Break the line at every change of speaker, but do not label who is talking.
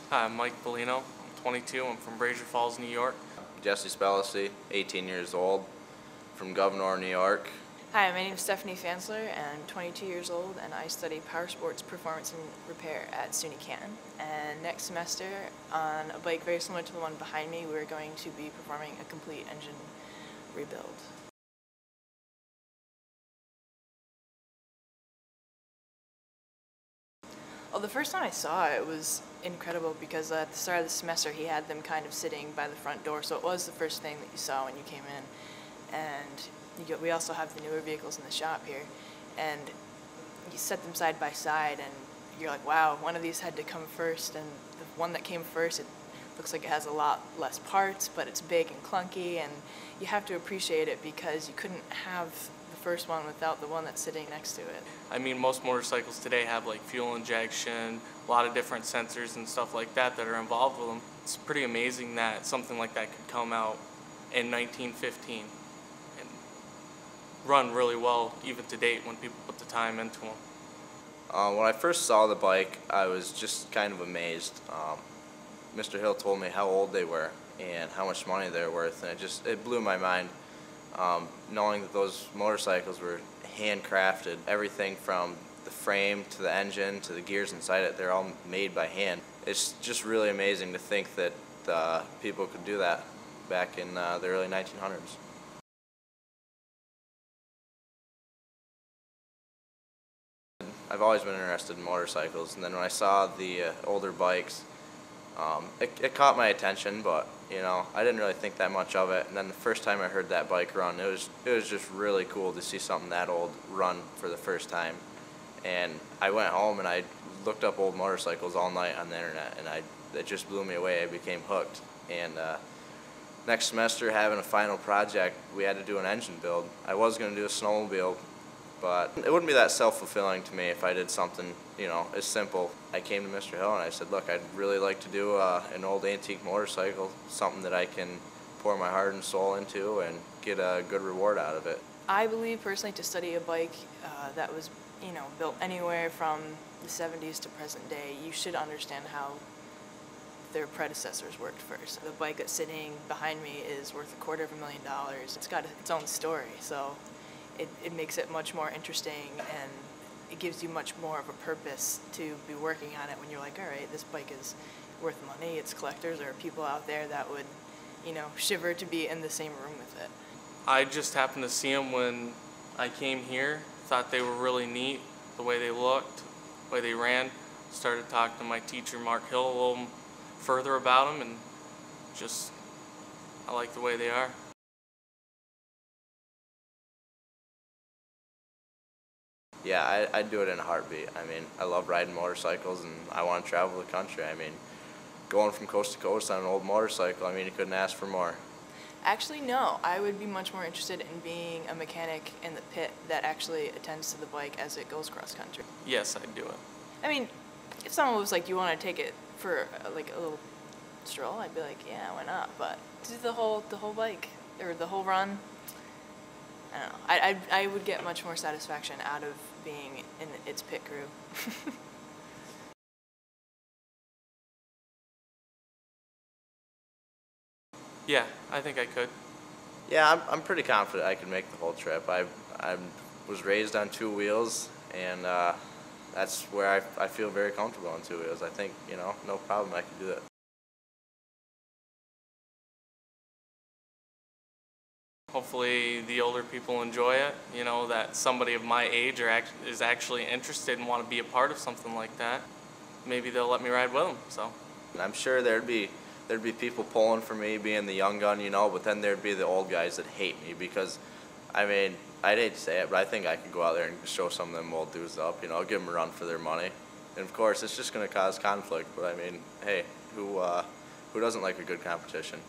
Hi, I'm Mike Bellino. I'm 22. I'm from Brazier Falls, New York.
Jesse Spellacy, 18 years old, from Governor, New York.
Hi, my name is Stephanie Fansler, and I'm 22 years old, and I study Powersports Performance and Repair at SUNY Canton. And next semester, on a bike very similar to the one behind me, we're going to be performing a complete engine rebuild. Well, the first time I saw it was incredible because at the start of the semester he had them kind of sitting by the front door, so it was the first thing that you saw when you came in. And we also have the newer vehicles in the shop here, and you set them side by side and you're like, wow, one of these had to come first, and the one that came first, it looks like it has a lot less parts, but it's big and clunky, and you have to appreciate it because you couldn't have the first one without the one that's sitting next to it.
I mean, most motorcycles today have like fuel injection, a lot of different sensors and stuff like that are involved with them. It's pretty amazing that something like that could come out in 1915 and run really well even to date when people put the time into them.
When I first saw the bike, I was just kind of amazed. Mr. Hill told me how old they were and how much money they were worth, and it blew my mind. Knowing that those motorcycles were handcrafted, everything from the frame to the engine to the gears inside it, they're all made by hand. It's just really amazing to think that people could do that back in the early 1900s. I've always been interested in motorcycles, and then when I saw the older bikes, it caught my attention, but I didn't really think that much of it. And then the first time I heard that bike run, it was just really cool to see something that old run for the first time. And I went home and I looked up old motorcycles all night on the internet, and it just blew me away. I became hooked. And next semester, having a final project, we had to do an engine build. I was going to do a snowmobile, but it wouldn't be that self-fulfilling to me if I did something, as simple. I came to Mr. Hill and I said, look, I'd really like to do an old antique motorcycle, something that I can pour my heart and soul into and get a good reward out of it.
I believe personally to study a bike that was, built anywhere from the 70s to present day, you should understand how their predecessors worked first. The bike that's sitting behind me is worth $250,000. It's got its own story, so it makes it much more interesting, and it gives you much more of a purpose to be working on it when you're like, all right, this bike is worth money, it's collectors, or people out there that would, shiver to be in the same room with it.
I just happened to see them when I came here, thought they were really neat, the way they looked, the way they ran. Started talking to my teacher, Mark Hill, a little further about them, and I like the way they are.
Yeah, I'd do it in a heartbeat. I mean, I love riding motorcycles, and I want to travel the country. I mean, going from coast to coast on an old motorcycle, I mean, you couldn't ask for more.
Actually, no. I would be much more interested in being a mechanic in the pit that actually attends to the bike as it goes cross country.
Yes, I'd do it.
I mean, if someone was like, do you want to take it for like a little stroll, I'd be like, yeah, why not? But to do the whole bike or the whole run, I don't know. I would get much more satisfaction out of being in its pit crew.
Yeah, I think I could.
Yeah, I'm pretty confident I could make the whole trip. I was raised on two wheels, and that's where I feel very comfortable on two wheels. I think, no problem, I could do it.
Hopefully the older people enjoy it, that somebody of my age is actually interested and want to be a part of something like that. Maybe they'll let me ride with them, so.
And I'm sure there'd be people pulling for me being the young gun, but then there'd be the old guys that hate me because, I mean, I'd hate to say it, but I think I could go out there and show some of them old dudes up, give them a run for their money. And of course, it's just going to cause conflict, but I mean, hey, who doesn't like a good competition?